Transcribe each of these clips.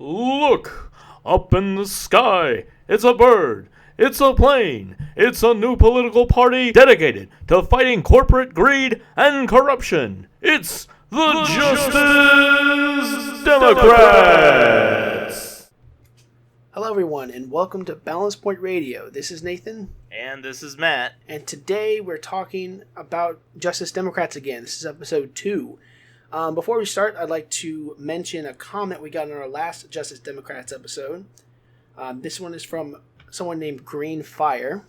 Look! Up in the sky! It's a bird! It's a plane! It's a new political party dedicated to fighting corporate greed and corruption! It's the Justice Democrats! Hello everyone and welcome to Balance Point Radio. This is Nathan. And this is Matt. And today we're talking about Justice Democrats again. This is episode 2. Before we start, I'd like to mention a comment we got in our last Justice Democrats episode. This one is from someone named Green Fire.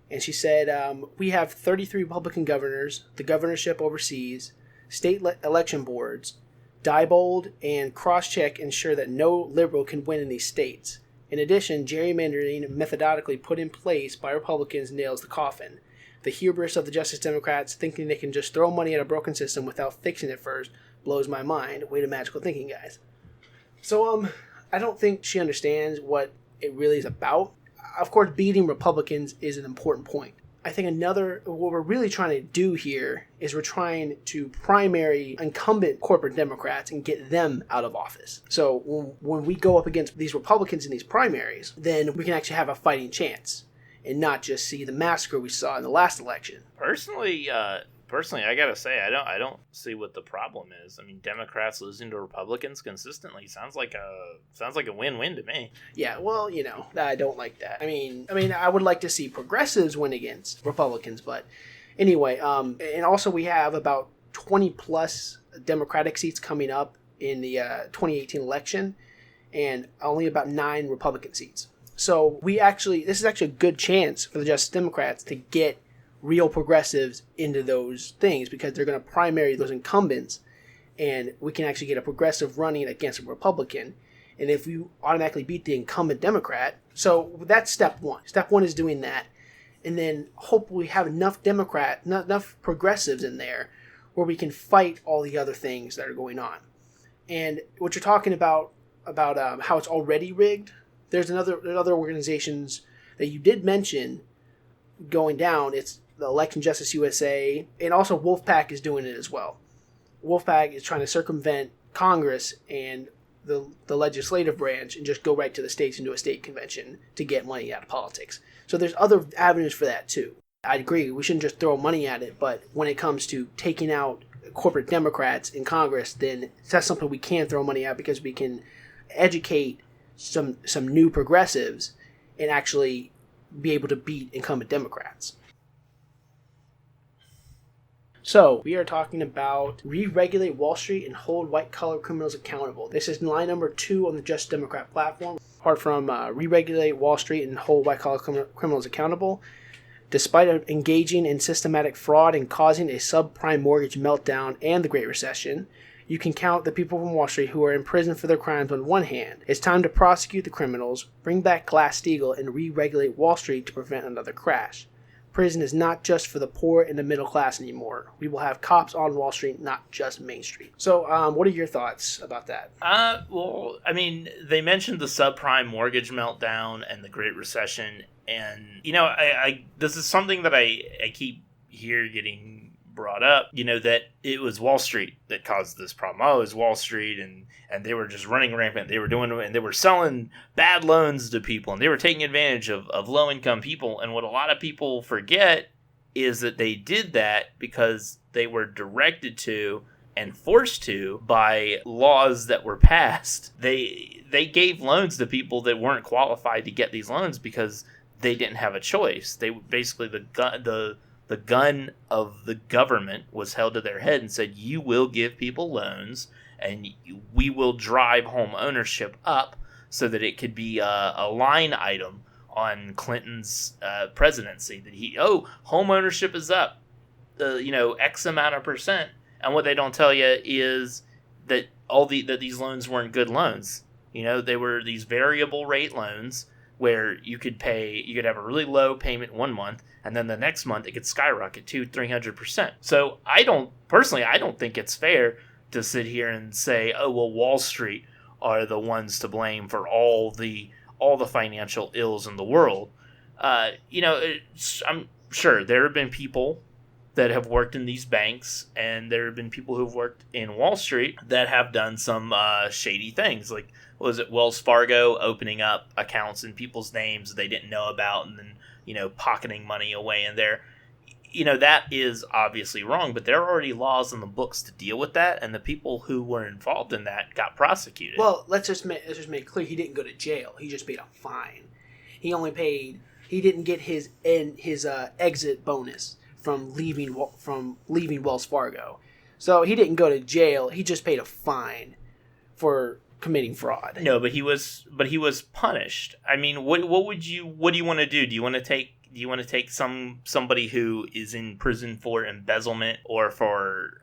And she said, we have 33 Republican governors, the governorship overseas, state election boards, Diebold and cross-check ensure that no liberal can win in these states. In addition, gerrymandering methodically put in place by Republicans nails the coffin. The hubris of the Justice Democrats thinking they can just throw money at a broken system without fixing it first blows my mind. Way to magical thinking, guys. So, I don't think she understands what it really is about. Of course, beating Republicans is an important point. I think what we're really trying to do here is we're trying to primary incumbent corporate Democrats and get them out of office. So when we go up against these Republicans in these primaries, then we can actually have a fighting chance and not just see the massacre we saw in the last election. Personally, I gotta say, I don't see what the problem is. I mean, Democrats losing to Republicans consistently sounds like a win-win to me. Yeah, well, I don't like that. I mean, I would like to see progressives win against Republicans, but anyway, and also we have about 20 plus Democratic seats coming up in the 2018 election, and only about 9 Republican seats. So this is actually a good chance for the Justice Democrats to get real progressives into those things because they're going to primary those incumbents, and we can actually get a progressive running against a Republican. And if you automatically beat the incumbent Democrat, so that's step one. Step one is doing that, and then hopefully we have enough progressives in there where we can fight all the other things that are going on. And what you're talking about how it's already rigged, there's other organizations that you did mention going down. It's the Election Justice U.S.A. and also wolf-pac is doing it as well. Wolf-pac is trying to circumvent Congress and the legislative branch and just go right to the states and do a state convention to get money out of politics. So there's other avenues for that too. I agree, we shouldn't just throw money at it, but when it comes to taking out corporate Democrats in Congress, then that's something we can throw money at because we can educate some new progressives and actually be able to beat incumbent Democrats. So, we are talking about re-regulate Wall Street and hold white-collar criminals accountable. This is line number 2 on the Just Democrat platform. Apart from re-regulate Wall Street and hold white-collar criminals accountable, despite engaging in systematic fraud and causing a subprime mortgage meltdown and the Great Recession, you can count the people from Wall Street who are in prison for their crimes on one hand. It's time to prosecute the criminals, bring back Glass-Steagall, and re-regulate Wall Street to prevent another crash. Prison is not just for the poor and the middle class anymore. We will have cops on Wall Street, not just Main Street. So, what are your thoughts about that? Well, I mean, they mentioned the subprime mortgage meltdown and the Great Recession, and, this is something that I keep getting brought up, that it was Wall Street that caused this problem. Oh, it was Wall Street, and they were just running rampant. They were selling bad loans to people, and they were taking advantage of low-income people. And what a lot of people forget is that they did that because they were directed to and forced to by laws that were passed. They gave loans to people that weren't qualified to get these loans because they didn't have a choice. They basically, the gun of the government was held to their head and said, you will give people loans and we will drive home ownership up so that it could be a line item on Clinton's presidency. That home ownership is up, X amount of percent. And what they don't tell you is that that these loans weren't good loans. They were these variable rate loans where you could have a really low payment 1 month, and then the next month it could skyrocket 200-300%. So I don't think it's fair to sit here and say, oh, well, Wall Street are the ones to blame for all the financial ills in the world. I'm sure there have been people that have worked in these banks, and there have been people who've worked in Wall Street that have done some shady things. Like, was it Wells Fargo opening up accounts in people's names they didn't know about, and then, pocketing money away in there? That is obviously wrong, but there are already laws in the books to deal with that, and the people who were involved in that got prosecuted. Well, let's just make it clear, he didn't go to jail. He just paid a fine. He didn't get his exit bonus from leaving Wells Fargo. So he didn't go to jail. He just paid a fine for committing fraud. No, but he was punished. I mean, what do you want to do? Do you want to take somebody who is in prison for embezzlement or for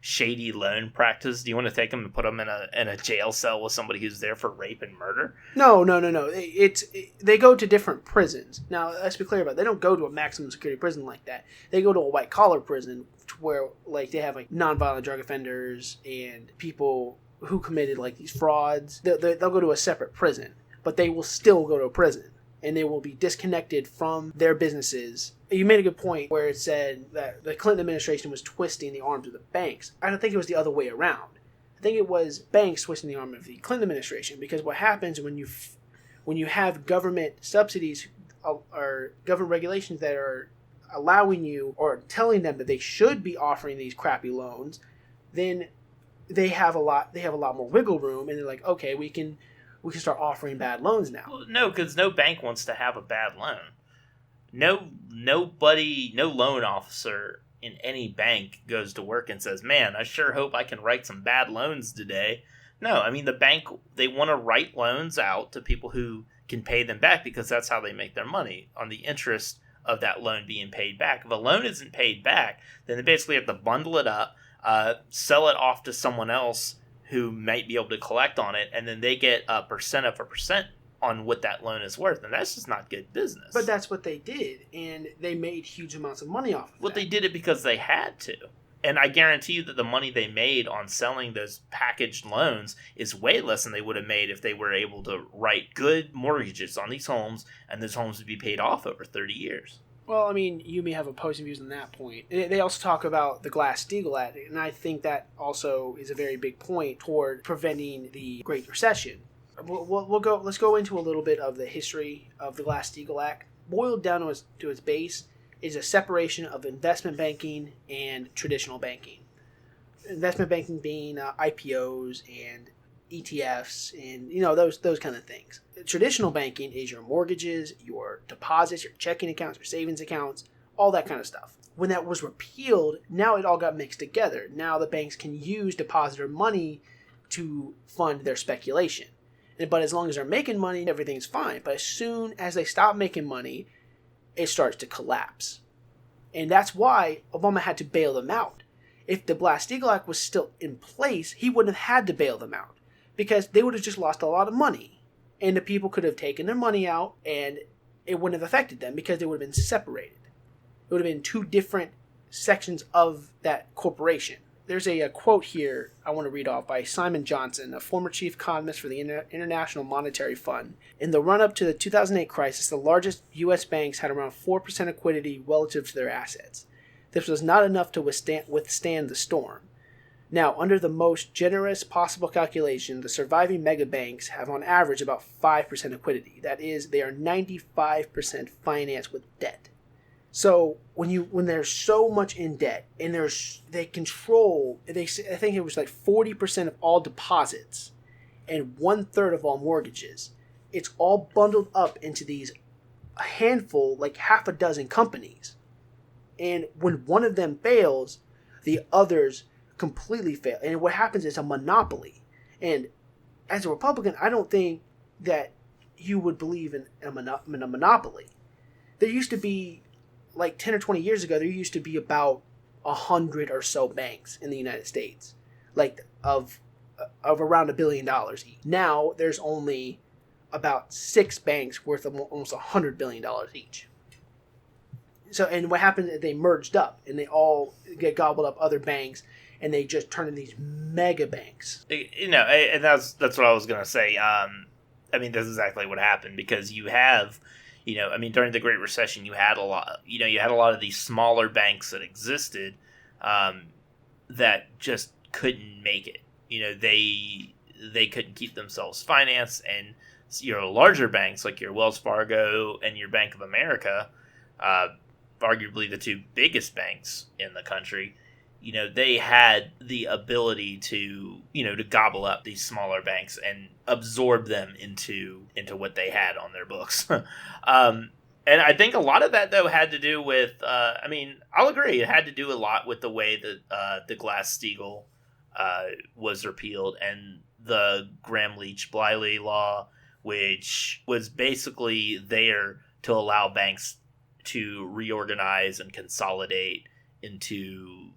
shady loan practice? Do you want to take them and put them in a jail cell with somebody who's there for rape and murder? No. They go to different prisons. Now, let's be clear about it. They don't go to a maximum security prison like that. They go to a white collar prison where they have nonviolent drug offenders and people who committed these frauds. They'll go to a separate prison, but they will still go to a prison. And they will be disconnected from their businesses. You made a good point where it said that the Clinton administration was twisting the arms of the banks. I don't think it was the other way around. I think it was banks twisting the arm of the Clinton administration, because what happens when you have government subsidies or government regulations that are allowing you or telling them that they should be offering these crappy loans, then they have a lot more wiggle room, and they're like, okay, we can start offering bad loans now. Well, no, because no bank wants to have a bad loan. No loan officer in any bank goes to work and says, man, I sure hope I can write some bad loans today. No, I mean, the bank, they want to write loans out to people who can pay them back, because that's how they make their money, on the interest of that loan being paid back. If a loan isn't paid back, then they basically have to bundle it up, sell it off to someone else who might be able to collect on it, and then they get a percent on what that loan is worth, and that's just not good business. But that's what they did, and they made huge amounts of money off of that. They did it because they had to. And I guarantee you that the money they made on selling those packaged loans is way less than they would have made if they were able to write good mortgages on these homes, and those homes would be paid off over 30 years. Well, I mean, you may have opposing views on that point. They also talk about the Glass-Steagall Act, and I think that also is a very big point toward preventing the Great Recession. Let's go into a little bit of the history of the Glass-Steagall Act. Boiled down to its base is a separation of investment banking and traditional banking. Investment banking being IPOs and ETFs and those kind of things. Traditional banking is your mortgages, your deposits, your checking accounts, your savings accounts, all that kind of stuff. When that was repealed, now it all got mixed together. Now the banks can use depositor money to fund their speculation. But as long as they're making money, everything's fine. But as soon as they stop making money, it starts to collapse. And that's why Obama had to bail them out. If the Glass-Steagall Act was still in place, he wouldn't have had to bail them out, because they would have just lost a lot of money. And the people could have taken their money out, and it wouldn't have affected them because they would have been separated. It would have been two different sections of that corporation. There's a quote here I want to read off by Simon Johnson, a former chief economist for the International Monetary Fund. In the run-up to the 2008 crisis, the largest U.S. banks had around 4% liquidity relative to their assets. This was not enough to withstand the storm. Now, under the most generous possible calculation, the surviving mega banks have on average about 5% liquidity. That is, they are 95% financed with debt. So when they're so much in debt and they control, I think it was 40% of all deposits and 1/3 of all mortgages, it's all bundled up into a handful, half a dozen companies. And when one of them fails, the others completely fail. And what happens is a monopoly. And as a Republican, I don't think that you would believe in a monopoly. There used to be, 10 or 20 years ago, there used to be about 100 or so banks in the United States, of around $1 billion each. Now there's only about 6 banks worth of almost $100 billion each. So, and what happened is they merged up and they all get gobbled up other banks, and they just turn into these mega banks. And that's what I was gonna say. I mean, that's exactly what happened, because you have During the Great Recession, you had a lot of these smaller banks that existed that just couldn't make it. They couldn't keep themselves financed, and your larger banks like your Wells Fargo and your Bank of America, arguably the two biggest banks in the country, they had the ability to gobble up these smaller banks and absorb them into what they had on their books. And I think a lot of that, though, had to do with, I'll agree, it had to do a lot with the way that the Glass-Steagall was repealed, and the Gramm-Leach-Bliley law, which was basically there to allow banks to reorganize and consolidate into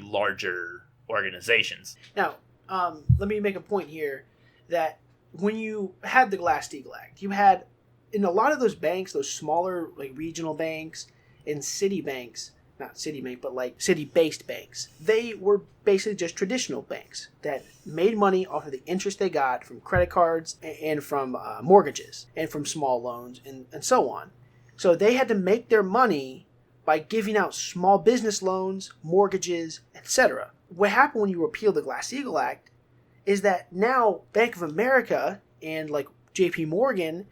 larger organizations. Now, let me make a point here that when you had the Glass-Steagall Act, you had, in a lot of those banks, those smaller like regional banks and city banks, not Citibank, but like city-based banks, they were basically just traditional banks that made money off of the interest they got from credit cards and from mortgages and from small loans and so on. So they had to make their money by giving out small business loans, mortgages, etc. What happened when you repealed the Glass-Steagall Act is that now Bank of America and like J.P. Morgan,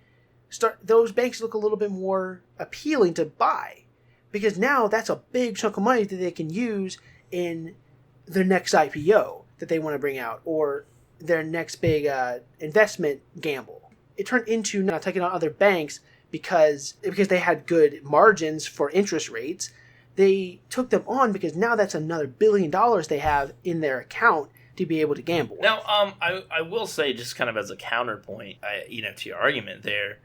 those banks look a little bit more appealing to buy, because now that's a big chunk of money that they can use in their next IPO that they want to bring out, or their next big investment gamble. It turned into not taking on other banks because they had good margins for interest rates. They took them on because now that's another $1 billion they have in their account to be able to gamble. Now, I will say, just kind of as a counterpoint, to your argument there,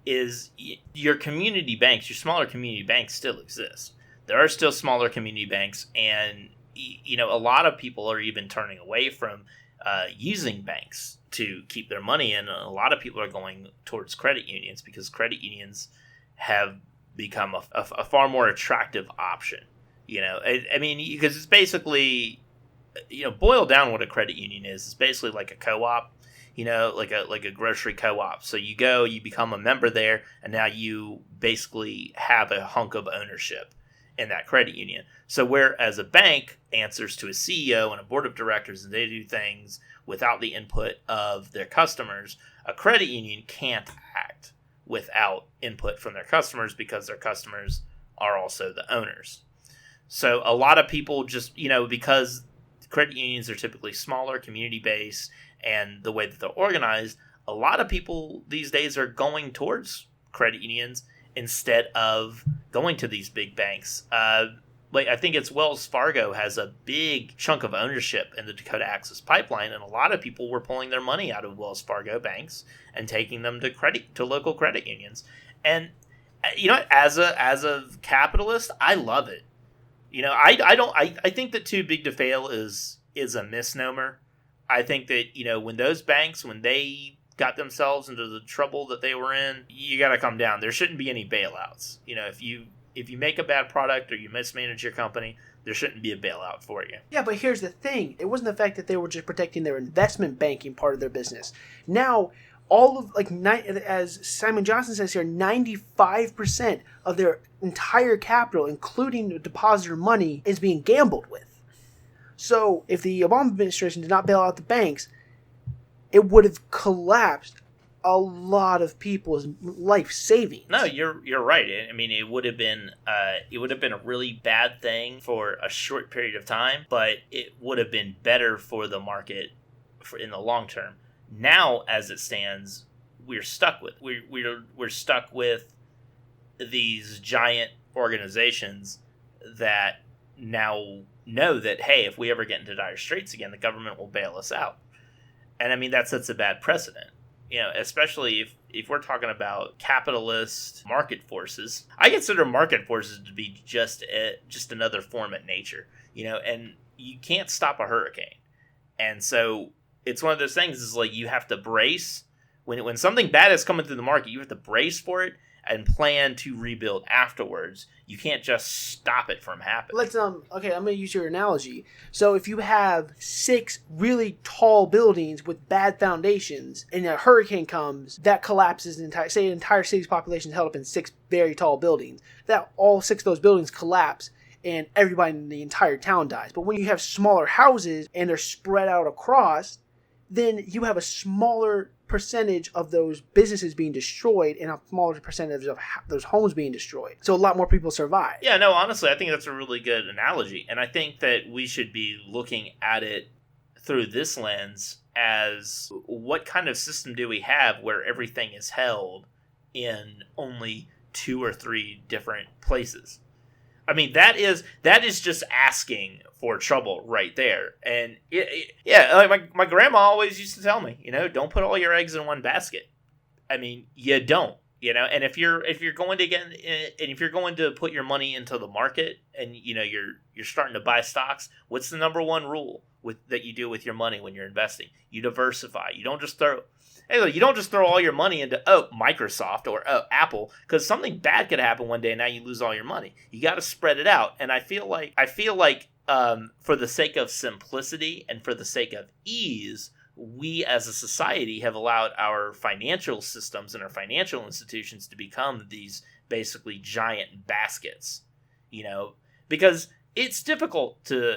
is your community banks, your smaller community banks still exist. There are still smaller community banks, and a lot of people are even turning away from using banks to keep their money in. A lot of people are going towards credit unions because credit unions have become a far more attractive option. Because it's basically, boil down what a credit union is. It's basically like a co-op. Like a grocery co-op. So you go, you become a member there, and now you basically have a hunk of ownership in that credit union. So whereas a bank answers to a CEO and a board of directors, and they do things without the input of their customers, a credit union can't act without input from their customers because their customers are also the owners. So a lot of people just, because credit unions are typically smaller, community-based, and the way that they're organized, a lot of people these days are going towards credit unions instead of going to these big banks. I think it's Wells Fargo has a big chunk of ownership in the Dakota Access Pipeline, and a lot of people were pulling their money out of Wells Fargo banks and taking them to local credit unions. And as a capitalist, I love it. I think that too big to fail is a misnomer. I think that, when those banks, when they got themselves into the trouble that they were in, you got to come down. There shouldn't be any bailouts. If you make a bad product or you mismanage your company, there shouldn't be a bailout for you. Yeah, but here's the thing. It wasn't the fact that they were just protecting their investment banking part of their business. Now, as Simon Johnson says here, 95% of their entire capital, including the depositor money, is being gambled with. So if the Obama administration did not bail out the banks, it would have collapsed a lot of people's life savings. No, you're right. It would have been a really bad thing for a short period of time, but it would have been better for the market in the long term. Now, as it stands, we're stuck with these giant organizations that now know that, hey, if we ever get into dire straits again, the government will bail us out. And that sets a bad precedent. Especially if we're talking about capitalist market forces. I consider market forces to be just another form of nature, and you can't stop a hurricane. And so it's one of those things is like you have to brace when something bad is coming through the market, you have to brace for it, and plan to rebuild afterwards. You can't just stop it from happening. Let's okay, I'm gonna use your analogy. So if you have 6 really tall buildings with bad foundations and a hurricane comes that collapses an entire city's population is held up in 6 very tall buildings, that all 6 of those buildings collapse and everybody in the entire town dies. But when you have smaller houses and they're spread out across, then you have a smaller percentage of those businesses being destroyed and a smaller percentage of those homes being destroyed. So a lot more people survive. Yeah, no, honestly, I think that's a really good analogy. And I think that we should be looking at it through this lens as what kind of system do we have where everything is held in only 2 or 3 different places? I mean, that is just asking for trouble right there. And like my grandma always used to tell me, don't put all your eggs in one basket. I mean, you don't, and if you're going to put your money into the market and you're starting to buy stocks, what's the number one rule that you do with your money when you're investing? You diversify. You don't just throw all your money into Microsoft or Apple, because something bad could happen one day and now you lose all your money. You got to spread it out. And I feel like for the sake of simplicity and for the sake of ease, we as a society have allowed our financial systems and our financial institutions to become these basically giant baskets, because it's difficult to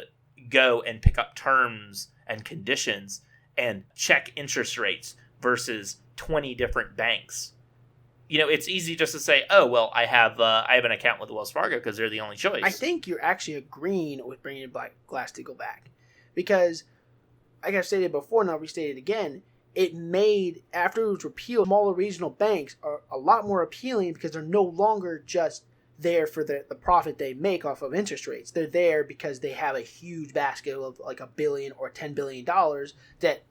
go and pick up terms and conditions and check interest rates versus 20 different banks. It's easy just to say, oh, well, I have an account with Wells Fargo because they're the only choice. I think you're actually agreeing with bringing Glass-Steagall back. Because, like I've stated before, and I'll restate it again, it made, after it was repealed, smaller regional banks are a lot more appealing because they're no longer just there for the profit they make off of interest rates. They're there because they have a huge basket of like $1 billion or $10 billion that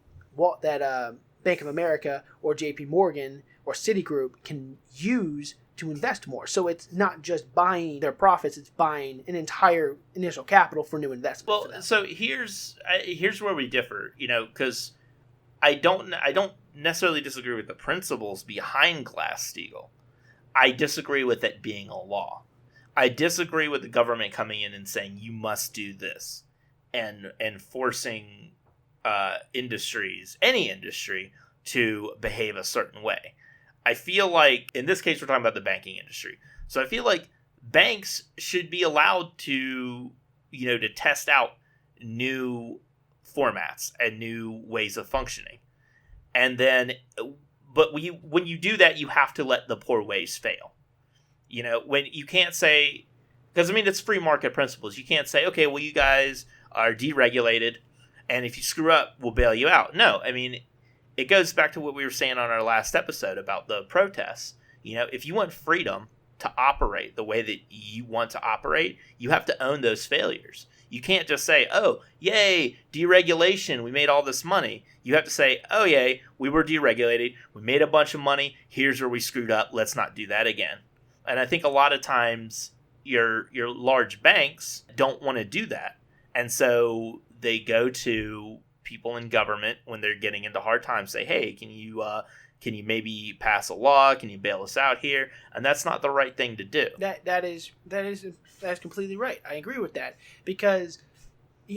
Bank of America or JP Morgan or Citigroup can use to invest more. So it's not just buying their profits, it's buying an entire initial capital for new investment. Well, so here's where we differ, because I don't necessarily disagree with the principles behind Glass-Steagall. I disagree with it being a law. I disagree with the government coming in and saying you must do this and forcing industries, any industry, to behave a certain way. I feel like, in this case, we're talking about the banking industry. So I feel like banks should be allowed to, to test out new formats and new ways of functioning. And then, but when you do that, you have to let the poor ways fail. When you can't say, because it's free market principles. You can't say, okay, well, you guys are deregulated, and if you screw up, we'll bail you out. No, it goes back to what we were saying on our last episode about the protests. If you want freedom to operate the way that you want to operate, you have to own those failures. You can't just say, oh, yay, deregulation, we made all this money. You have to say, oh, yay, we were deregulated, we made a bunch of money, here's where we screwed up, let's not do that again. And I think a lot of times your large banks don't want to do that. And so they go to people in government when they're getting into hard times, say, hey, can you maybe pass a law? Can you bail us out here? And that's not the right thing to do. That's completely right. I agree with that, because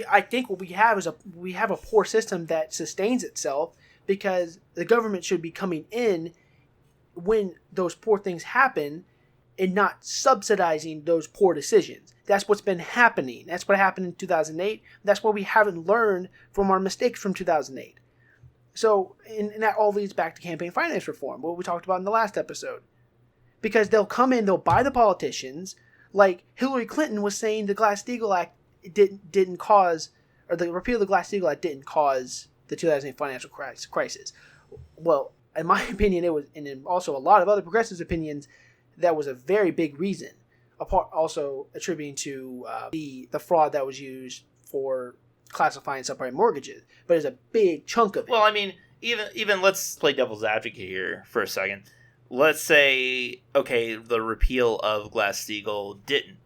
I think what we have is we have a poor system that sustains itself, because the government should be coming in when those poor things happen and not subsidizing those poor decisions. That's what's been happening. That's what happened in 2008. That's why we haven't learned from our mistakes from 2008. So, and that all leads back to campaign finance reform, what we talked about in the last episode. Because they'll come in, they'll buy the politicians, like Hillary Clinton was saying the Glass-Steagall Act didn't cause, or the repeal of the Glass-Steagall Act didn't cause the 2008 financial crisis. Well, in my opinion, it was, and in also a lot of other progressives' opinions, that was a very big reason. Apart, also attributing to the fraud that was used for classifying subprime mortgages, but it's a big chunk of it. Well, even let's play devil's advocate here for a second. Let's say, okay, the repeal of Glass-Steagall didn't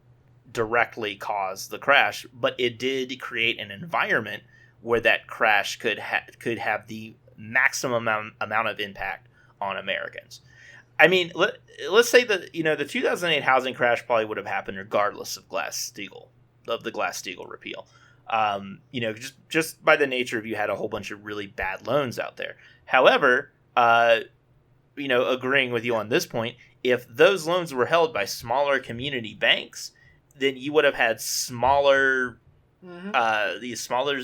directly cause the crash, but it did create an environment where that crash could have the maximum amount of impact on Americans. I mean, let's say that, the 2008 housing crash probably would have happened regardless of the Glass-Steagall repeal. Just by the nature of you had a whole bunch of really bad loans out there. However, agreeing with you on this point, if those loans were held by smaller community banks, then you would have had these smaller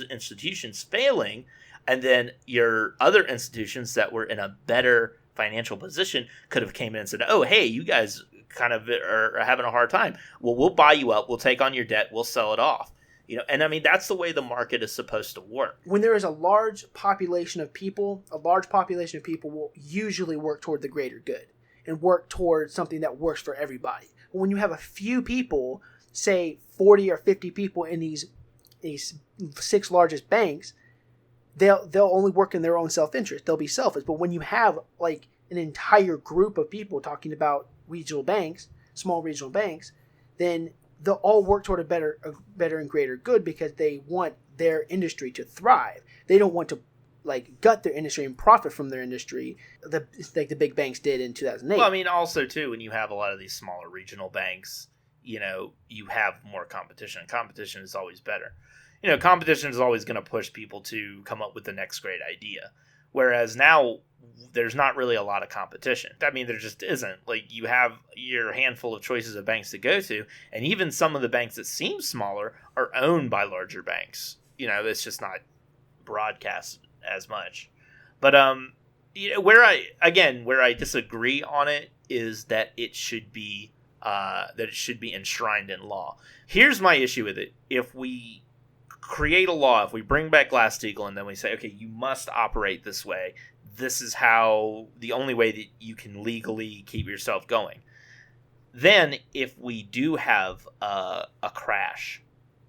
institutions failing, and then your other institutions that were in a better financial position could have came in and said, oh, hey, you guys kind of are having a hard time. Well, we'll buy you up. We'll take on your debt. We'll sell it off. And I mean, that's the way the market is supposed to work. When there is a large population of people will usually work toward the greater good and work towards something that works for everybody. But when you have a few people, say 40 or 50 people in these 6 largest banks, they'll only work in their own self-interest. They'll be selfish. But when you have like an entire group of people talking about regional banks, small regional banks, then they'll all work toward a better and greater good because they want their industry to thrive. They don't want to like gut their industry and profit from their industry like the big banks did in 2008. Well, I mean, also too, when you have a lot of these smaller regional banks, you have more competition. Competition is always better. Competition is always going to push people to come up with the next great idea. Whereas now, there's not really a lot of competition. I mean, there just isn't. Like, you have your handful of choices of banks to go to, and even some of the banks that seem smaller are owned by larger banks. It's just not broadcast as much. But, where I disagree on it is that it should be enshrined in law. Here's my issue with it. If we create a law, if we bring back Glass-Steagall and then we say, okay, you must operate this way, this is the only way that you can legally keep yourself going. Then if we do have a crash,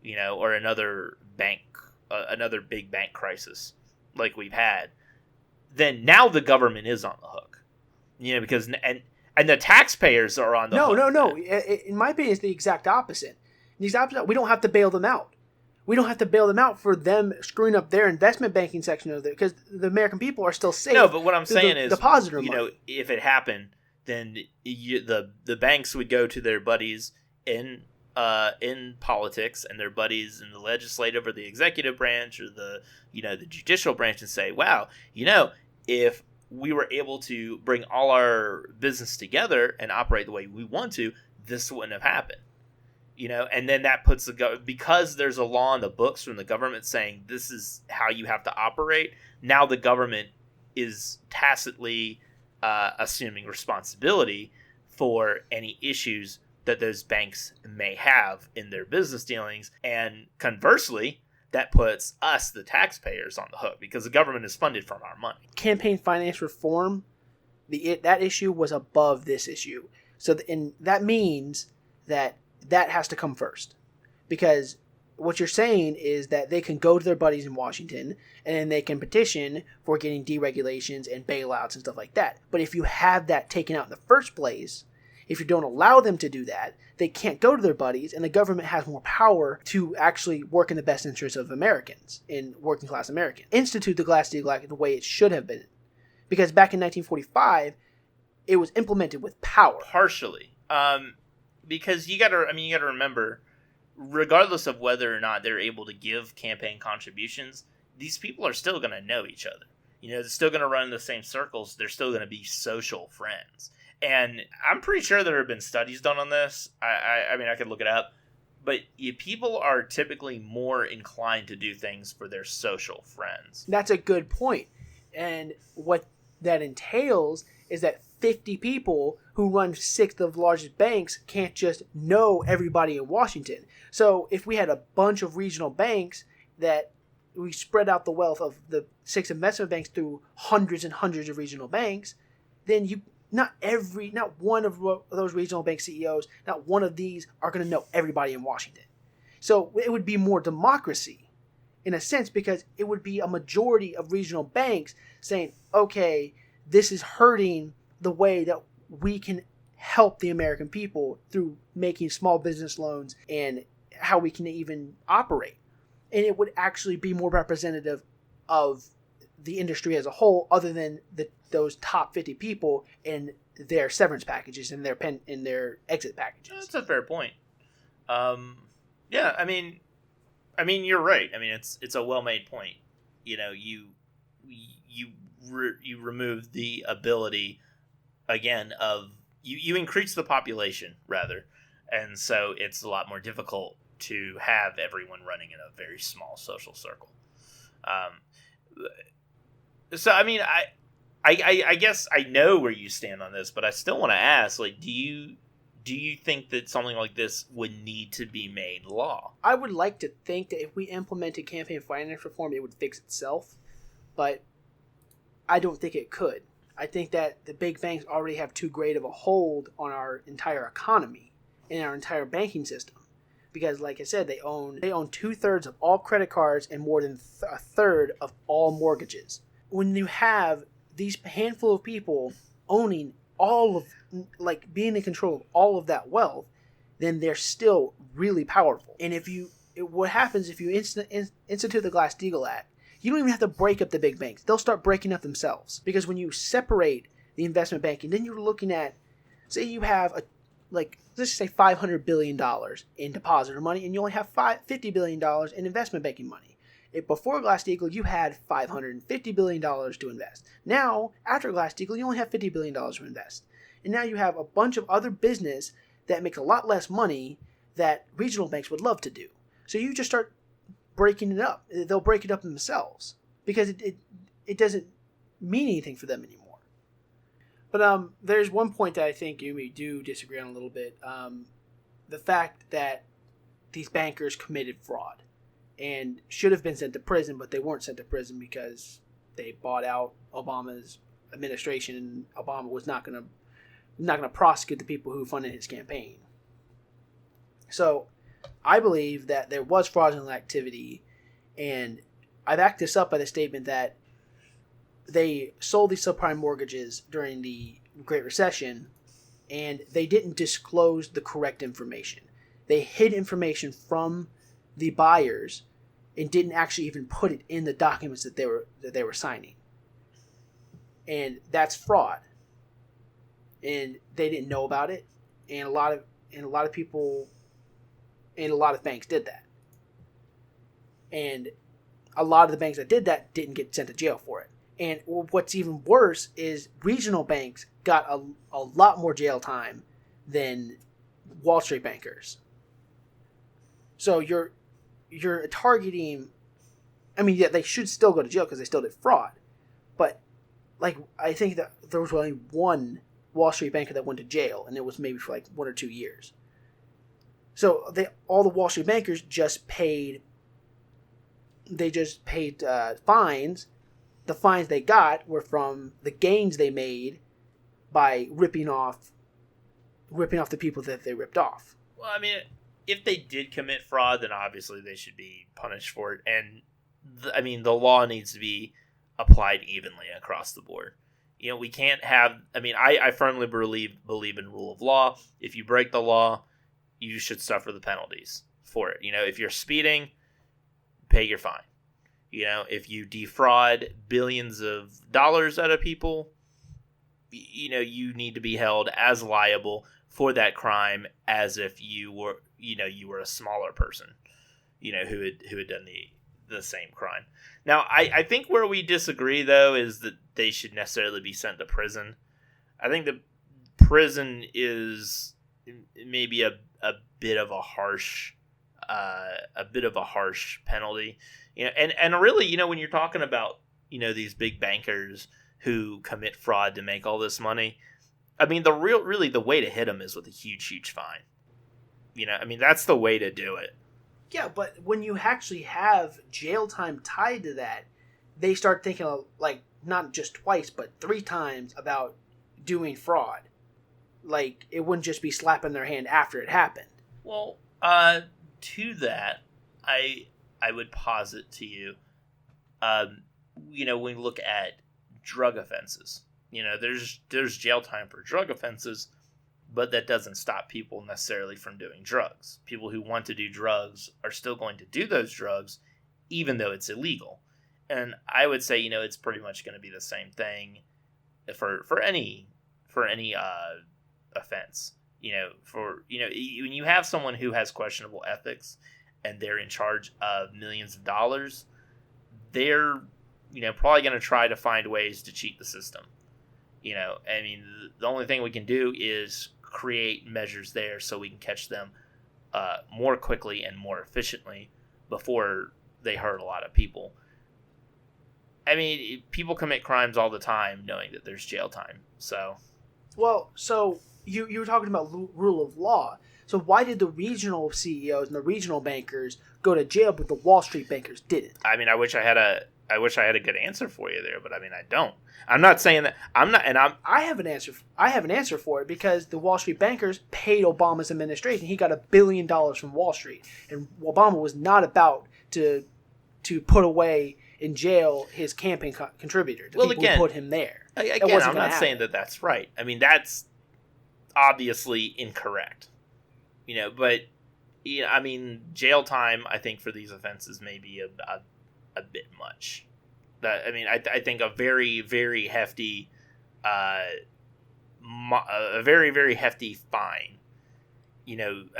or another big bank crisis like we've had, then now the government is on the hook, because and the taxpayers are on the hook. No. In my opinion, it's the exact opposite. We don't have to bail them out. We don't have to bail them out for them screwing up their investment banking section of it, because the American people are still safe. No, but what I'm saying is, depositor money. If it happened, then the banks would go to their buddies in politics and their buddies in the legislative or the executive branch or the judicial branch and say, wow, if we were able to bring all our business together and operate the way we want to, this wouldn't have happened. And then that puts because there's a law in the books from the government saying this is how you have to operate. Now the government is tacitly assuming responsibility for any issues that those banks may have in their business dealings. And conversely, that puts us, the taxpayers, on the hook because the government is funded from our money. Campaign finance reform, that issue was above this issue. So and that means that has to come first, because what you're saying is that they can go to their buddies in Washington and then they can petition for getting deregulations and bailouts and stuff like that. But if you have that taken out in the first place, if you don't allow them to do that, they can't go to their buddies, and the government has more power to actually work in the best interest of Americans, in working class Americans. Institute the Glass-Steagall Act the way it should have been, because back in 1945, it was implemented with power. Partially. Because you got to remember, regardless of whether or not they're able to give campaign contributions, these people are still going to know each other. They're still going to run in the same circles. They're still going to be social friends. And I'm pretty sure there have been studies done on this. I mean, I could look it up. But people are typically more inclined to do things for their social friends. That's a good point. And what that entails is that 50 people who run 6 of the largest banks can't just know everybody in Washington. So if we had a bunch of regional banks that we spread out the wealth of the 6 investment banks through hundreds and hundreds of regional banks, then not one of those regional bank CEOs, not one of these are going to know everybody in Washington. So it would be more democracy in a sense, because it would be a majority of regional banks saying, okay, this is hurting the way that we can help the American people through making small business loans and how we can even operate. And it would actually be more representative of the industry as a whole, other than those top 50 people and their severance packages and their exit packages. That's a fair point. Yeah, I mean, you're right. I mean, it's a well-made point. You know, you remove the ability again of you increase the population rather, and so it's a lot more difficult to have everyone running in a very small social circle. So I mean, I guess I know where you stand on this, but I still want to ask, like, do you think that something like this would need to be made law? I would like to think that if we implemented campaign finance reform, it would fix itself, but I don't think it could. I think that the big banks already have too great of a hold on our entire economy and our entire banking system. Because, like I said, they own 2/3 of all credit cards and more than a third of all mortgages. When you have these handful of people owning all of, like, being in control of all of that wealth, then they're still really powerful. And what happens if you institute the Glass-Steagall Act, you don't even have to break up the big banks. They'll start breaking up themselves. Because when you separate the investment banking, then you're looking at, say you have let's just say $500 billion in depositor money, and you only have $50 billion in investment banking money. Before Glass-Steagall, you had $550 billion to invest. Now, after Glass-Steagall, you only have $50 billion to invest. And now you have a bunch of other business that makes a lot less money that regional banks would love to do. So you just start breaking it up. They'll break it up themselves because it doesn't mean anything for them anymore. But there's one point that I think you do disagree on a little bit. The fact that these bankers committed fraud and should have been sent to prison, but they weren't sent to prison because they bought out Obama's administration, and Obama was not going to prosecute the people who funded his campaign. So I believe that there was fraudulent activity, and I backed this up by the statement that they sold these subprime mortgages during the Great Recession, and they didn't disclose the correct information. They hid information from the buyers and didn't actually even put it in the documents that they were signing. And that's fraud. And they didn't know about it, and a lot of people and a lot of banks did that. And a lot of the banks that did that didn't get sent to jail for it. And what's even worse is regional banks got a lot more jail time than Wall Street bankers. So you're targeting. I mean, yeah, they should still go to jail because they still did fraud. But like, I think that there was only one Wall Street banker that went to jail, and it was maybe for like 1 or 2 years. So all the Wall Street bankers just paid. They just paid fines. The fines they got were from the gains they made by ripping off the people that they ripped off. Well, I mean, if they did commit fraud, then obviously they should be punished for it. And the law needs to be applied evenly across the board. You know, we can't have. I mean, I firmly believe in rule of law. If you break the law, you should suffer the penalties for it. You know, if you're speeding, pay your fine. You know, if you defraud billions of dollars out of people, you know, you need to be held as liable for that crime as if you were a smaller person, you know, who had done the same crime. Now, I think where we disagree, though, is that they should necessarily be sent to prison. I think that prison is maybe a bit of a harsh penalty. You know, and really, you know, when you're talking about, you know, these big bankers who commit fraud to make all this money, I mean, the way to hit them is with a huge fine. You know, I mean, that's the way to do it. Yeah, but when you actually have jail time tied to that, they start thinking of, like, not just twice, but 3 times about doing fraud. Like, it wouldn't just be slapping their hand after it happened. Well, to that, I would posit to you, you know, when we look at drug offenses, you know, there's jail time for drug offenses, but that doesn't stop people necessarily from doing drugs. People who want to do drugs are still going to do those drugs, even though it's illegal. And I would say, you know, it's pretty much going to be the same thing for any for any offense. When you have someone who has questionable ethics and they're in charge of millions of dollars, they're probably going to try to find ways to cheat the system. The only thing we can do is create measures there so we can catch them more quickly and more efficiently before they hurt a lot of people. People commit crimes all the time knowing that there's jail time. So you were talking about rule of law. So why did the regional CEOs and the regional bankers go to jail, but the Wall Street bankers didn't? I wish I had a good answer for you there, but I don't. I'm not saying that. I have an answer. I have an answer for it because the Wall Street bankers paid Obama's administration. He got $1 billion from Wall Street, and Obama was not about to put away in jail his campaign contributor. The people who put him there. Again, I'm not saying that that's right. That's obviously incorrect. But jail time, I think, for these offenses may be a bit much. I think a very, very hefty, a very, very hefty fine. And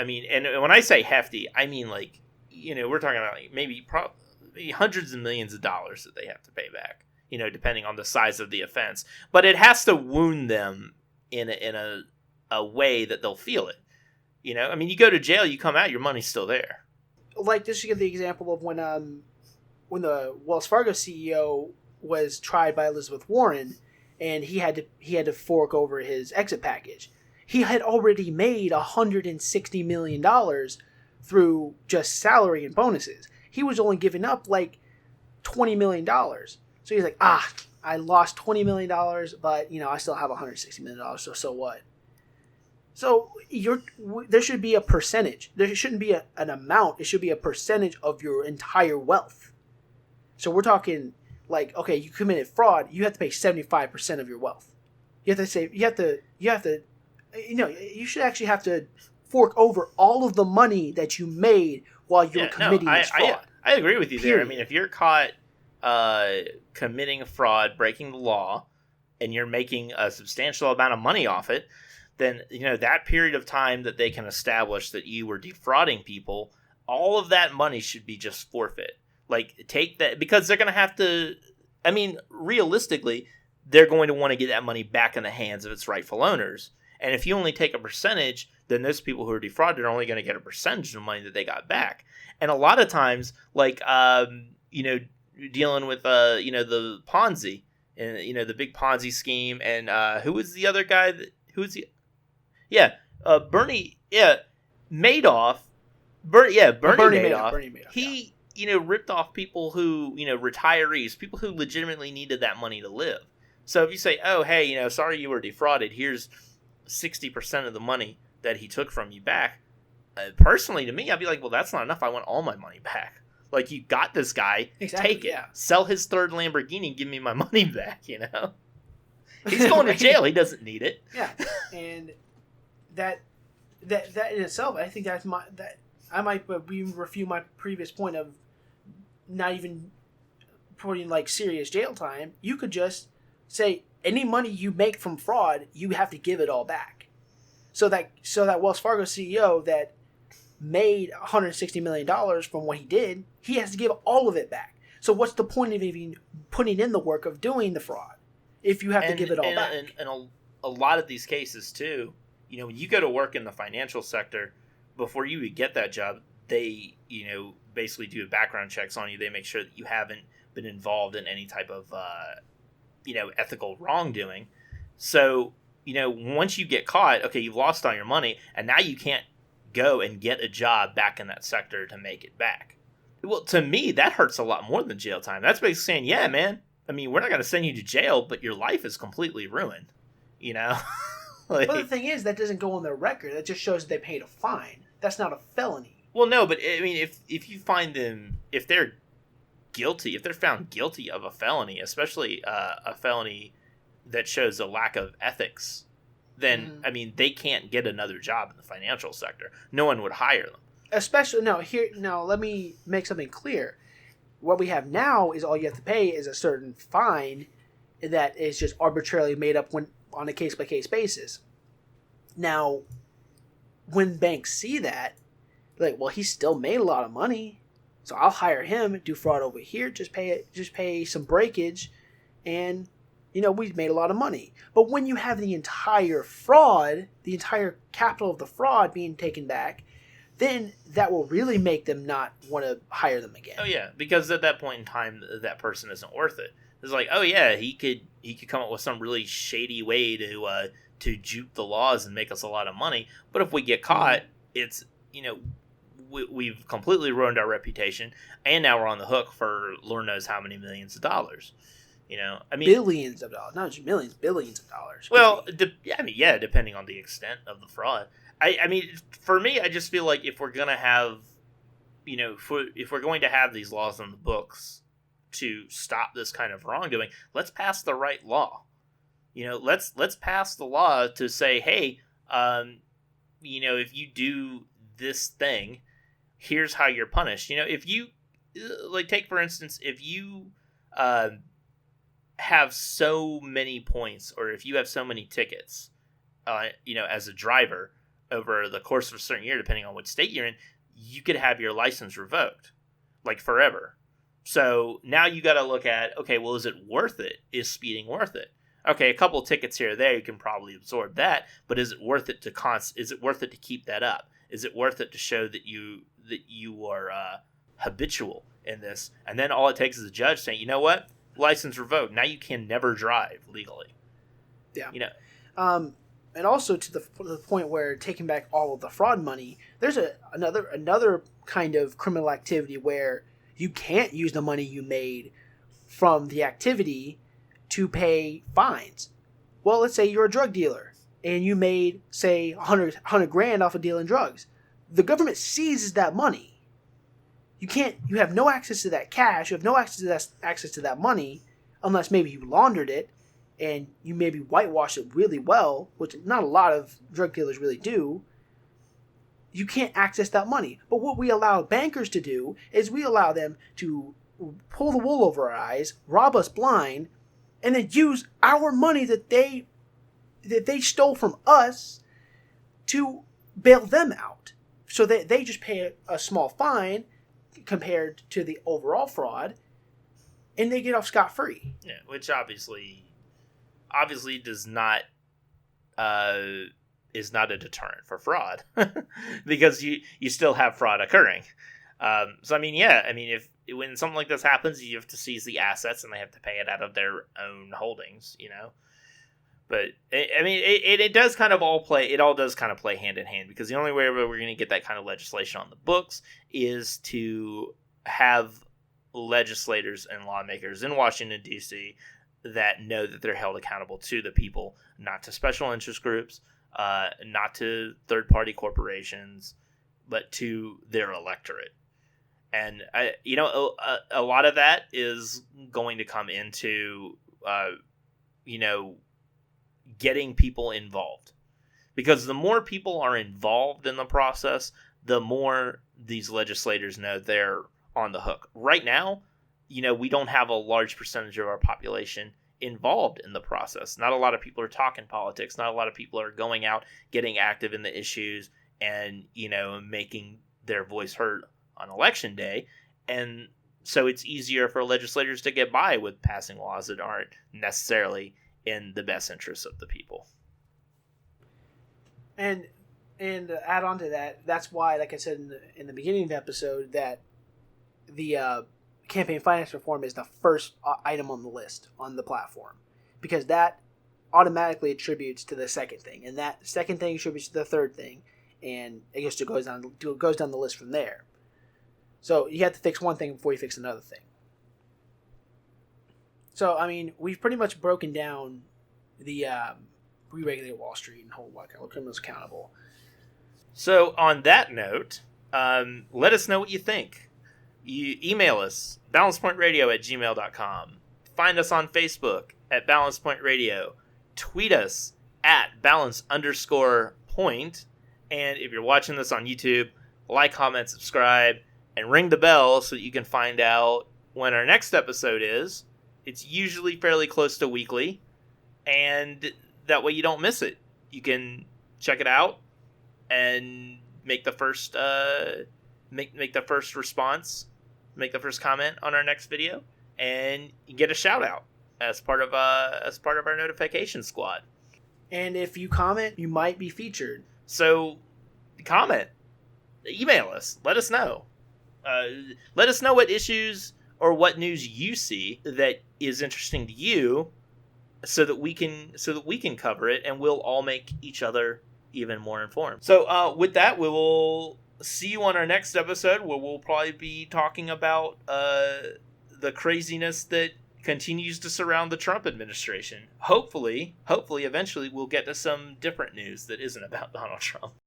when I say hefty, we're talking about maybe hundreds of millions of dollars that they have to pay back. Depending on the size of the offense, but it has to wound them in a way that they'll feel it. You go to jail, you come out, your money's still there. Like this, you give the example of when the Wells Fargo CEO was tried by Elizabeth Warren, and he had to fork over his exit package. He had already made $160 million through just salary and bonuses. He was only giving up like $20 million. So he's like, I lost $20 million, but I still have $160 million. So what? So there should be a percentage. There shouldn't be an amount. It should be a percentage of your entire wealth. So we're talking like, okay, you committed fraud. You have to pay 75% of your wealth. You have to say you should actually have to fork over all of the money that you made while you're committing this fraud. I agree with you there. If you're caught committing a fraud, breaking the law, and you're making a substantial amount of money off it, then that period of time that they can establish that you were defrauding people, all of that money should be just forfeit. Like, take that, because they're going to have to, realistically, they're going to want to get that money back in the hands of its rightful owners. And if you only take a percentage, then those people who are defrauded are only going to get a percentage of the money that they got back. And a lot of times, like, dealing with, the Ponzi, and, the big Ponzi scheme, and who was the other guy Bernie Madoff. Bernie Madoff. He, ripped off people who, retirees, people who legitimately needed that money to live. So if you say, oh, hey, sorry you were defrauded, here's 60% of the money that he took from you back. Personally, to me, I'd be like, well, that's not enough. I want all my money back. Like, you got this guy. Exactly, take it. Yeah. Sell his third Lamborghini and give me my money back, He's going to jail. He doesn't need it. Yeah, and that in itself, I think I might refute my previous point of not even putting like serious jail time. You could just say any money you make from fraud, you have to give it all back. So that Wells Fargo CEO that made $160 million from what he did, he has to give all of it back. So what's the point of even putting in the work of doing the fraud if you have to give it all back? And a lot of these cases too, when you go to work in the financial sector, before you get that job, they, basically do background checks on you. They make sure that you haven't been involved in any type of, ethical wrongdoing. So, once you get caught, okay, you've lost all your money, and now you can't go and get a job back in that sector to make it back. Well, to me, that hurts a lot more than jail time. That's basically saying, yeah, man, we're not going to send you to jail, but your life is completely ruined, Like, but the thing is, that doesn't go on their record. That just shows they paid a fine. That's not a felony. Well, no, but if you find them, if they're guilty, if they're found guilty of a felony, especially a felony that shows a lack of ethics, then they can't get another job in the financial sector. No one would hire them. Especially let me make something clear. What we have now is all you have to pay is a certain fine, that is just arbitrarily made up when on a case-by-case basis. Now, when banks see that, like, well, he still made a lot of money, so I'll hire him, do fraud over here, just pay some breakage, and we've made a lot of money. But when you have the entire fraud, the entire capital of the fraud being taken back, then that will really make them not want to hire them again. Oh yeah, because at that point in time, that person isn't worth it. It's like, oh yeah, he could come up with some really shady way to juke the laws and make us a lot of money. But if we get caught, it's we've completely ruined our reputation, and now we're on the hook for Lord knows how many millions of dollars. I mean, billions of dollars, not just millions, billions of dollars. Well, depending on the extent of the fraud. I mean, for me, I just feel like if we're gonna have, if we're going to have these laws on the books to stop this kind of wrongdoing, let's pass the right law. Let's pass the law to say, hey, if you do this thing, here's how you're punished. If you, like, take for instance, if you have so many points, or if you have so many tickets, as a driver over the course of a certain year, depending on what state you're in, you could have your license revoked, like, forever. So now you got to look at, okay, well, is it worth it? Is speeding worth it? Okay, a couple of tickets here or there, you can probably absorb that, but is it worth it to keep that up? Is it worth it to show that you are habitual in this? And then all it takes is a judge saying, you know what? License revoked. Now you can never drive legally. Yeah. And also to the point where taking back all of the fraud money, there's another kind of criminal activity where you can't use the money you made from the activity to pay fines. Well, let's say you're a drug dealer and you made, say, 100 grand off of dealing drugs. The government seizes that money. You have no access to that cash. You have no access to that money unless maybe you laundered it and you maybe whitewash it really well, which not a lot of drug dealers really do. You can't access that money. But what we allow bankers to do is we allow them to pull the wool over our eyes, rob us blind, and then use our money that they stole from us to bail them out. So they just pay a small fine compared to the overall fraud, and they get off scot-free. Yeah, which obviously does not is not a deterrent for fraud because you still have fraud occurring. So I mean, if when something like this happens, you have to seize the assets and they have to pay it out of their own holdings, But I mean, it does kind of all play. It all does kind of play hand in hand, because the only way we're going to get that kind of legislation on the books is to have legislators and lawmakers in Washington, D.C. that know that they're held accountable to the people, not to special interest groups, not to third-party corporations, but to their electorate. And a lot of that is going to come into getting people involved, because the more people are involved in the process, the more these legislators know they're on the hook. Right now, we don't have a large percentage of our population involved in the process. Not a lot of people are talking politics. Not a lot of people are going out, getting active in the issues, and making their voice heard on election day. And so it's easier for legislators to get by with passing laws that aren't necessarily in the best interests of the people. And to add on to that, that's why, like I said in the beginning of the episode, that the campaign finance reform is the first item on the list on the platform, because that automatically attributes to the second thing, and that second thing attributes to the third thing, and it just goes down the list from there. So you have to fix one thing before you fix another thing. So, I mean, we've pretty much broken down the re-regulate Wall Street and hold criminals accountable. So, on that note, let us know what you think. You email us, balancepointradio@gmail.com. Find us on Facebook at Balance Point Radio. Tweet us at balance_point. And if you're watching this on YouTube, like, comment, subscribe, and ring the bell so that you can find out when our next episode is. It's usually fairly close to weekly, and that way you don't miss it. You can check it out and make the first make the first response, make the first comment on our next video, and you get a shout out as part of our notification squad. And if you comment, you might be featured. So comment, email us, let us know. Let us know what issues or what news you see that is interesting to you, so that we can cover it, and we'll all make each other even more informed. So with that, we will see you on our next episode, where we'll probably be talking about the craziness that continues to surround the Trump administration. Hopefully, eventually we'll get to some different news that isn't about Donald Trump.